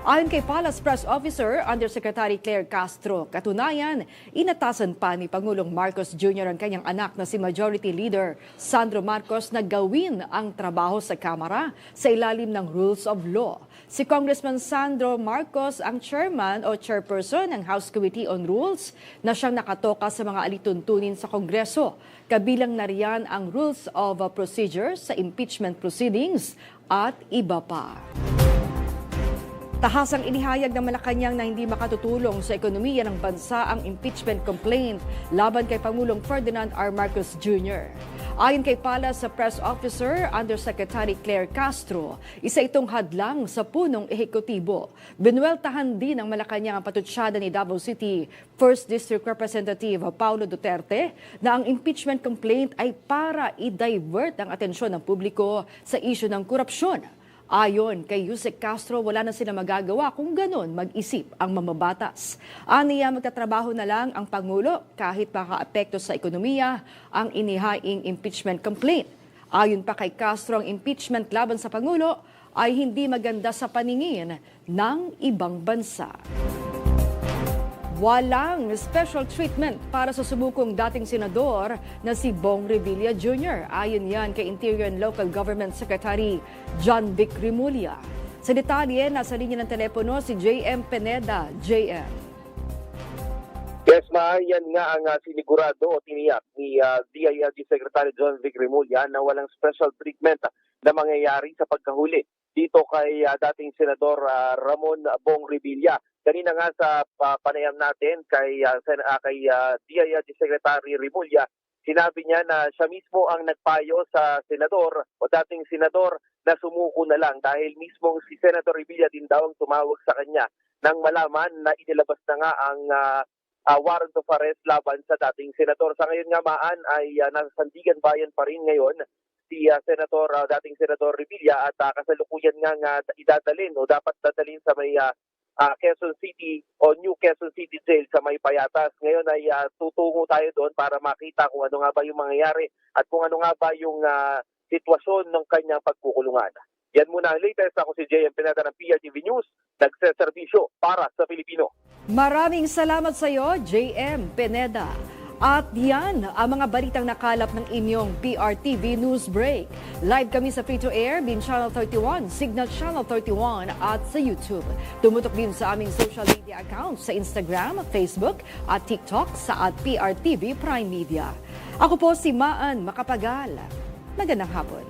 Ayon kay Palace Press Officer Undersecretary Claire Castro, katunayan, inatasan pa ni Pangulong Marcos Jr. ang kanyang anak na si Majority Leader Sandro Marcos na gawin ang trabaho sa Kamara sa ilalim ng Rules of Law. Si Congressman Sandro Marcos ang chairman o chairperson ng House Committee on Rules na siyang nakatoka sa mga alituntunin sa Kongreso. Kabilang na riyan ang Rules of Procedure sa impeachment proceedings at iba pa. Tahasang inihayag ng Malacanang na hindi makatutulong sa ekonomiya ng bansa ang impeachment complaint laban kay Pangulong Ferdinand R. Marcos Jr. Ayon kay Palace Press Officer Undersecretary Claire Castro, isa itong hadlang sa punong ehekutibo. Binuweltahan din ng Malacanang ang patutsada ni Davao City 1st District Representative Paulo Duterte na ang impeachment complaint ay para i-divert ang atensyon ng publiko sa isyu ng korupsyon. Ayon kay Yusek Castro, wala na sila magagawa kung ganon mag-isip ang mamabatas. Aniya, magtatrabaho na lang ang Pangulo kahit makaapekto sa ekonomiya ang inihaing impeachment complaint. Ayon pa kay Castro, ang impeachment laban sa Pangulo ay hindi maganda sa paningin ng ibang bansa. Walang special treatment para sa subukong dating senador na si Bong Revilla Jr. Ayon yan kay Interior and Local Government Secretary John Vic Remulla. Sa detalye, nasa linya ng telepono si JM Pineda. JM. Yes, yan nga ang sinigurado o tiniyak ni DILG Secretary John Vic Remulla na walang special treatment na mangyayari sa pagkahuli dito kay dating Senador Ramon Bong Revilla. Kanina nga sa panayam natin kay DILG Secretary Remulla, sinabi niya na siya mismo ang nagpayo sa senador o dating senador na sumuko na lang dahil mismo si Senator Revilla din daw ang tumawag sa kanya nang malaman na inilabas na nga ang warrant of arrest laban sa dating senador. Sa ngayon nga maan ay nasa Sandigan Bayan pa rin ngayon si dating Senador Revilla at kasalukuyan nga idadalin o dapat dadalhin sa may Quezon City o New Quezon City Jail sa may Payatas. Ngayon ay tutungo tayo doon para makita kung ano nga ba yung mangyayari at kung ano nga ba yung sitwasyon ng kanyang pagkukulungan. Yan muna ang latest. Ako si JM Pineda ng PRTV News, nagseserbisyo para sa Pilipino. Maraming salamat sa iyo, JM Pineda. At yan ang mga balitang nakalap ng inyong PRTV News Break. Live kami sa free-to-air, Beam Channel 31, Signal Channel 31 at sa YouTube. Tumutok din sa aming social media accounts sa Instagram, Facebook at TikTok sa @PRTV Prime Media. Ako po si Maan Makapagal. Magandang hapon.